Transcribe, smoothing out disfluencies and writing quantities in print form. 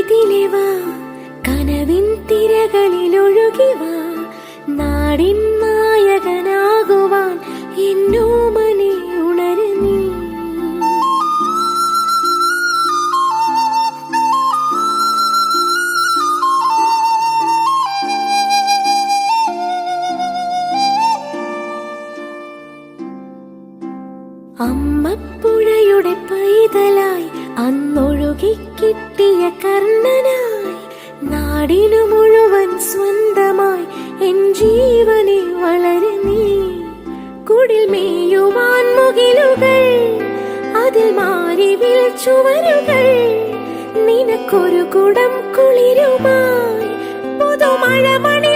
ഇതിലിവാ കനവിൻ തിരകളിലൊഴുകിവാ നാടിൻ നായകനാകുവാൻ എന്നോമനെ ഉണരു നീ. അമ്മപ്പുഴയുടെ പൈതലായി അന്നൊഴുകി കിട്ടിയ കർണനായി നാടിനു മുഴുവൻ സ്വന്തമായി എൻ ജീവനെ വളരു നീ. കുടിൽ മേയുവാൻ മുകിലുകൾ അതിൽ മാറിവിൽ ചുവരുകൾ നിനക്കൊരു കുടം കുളിരുമായി പുതുമഴ മണി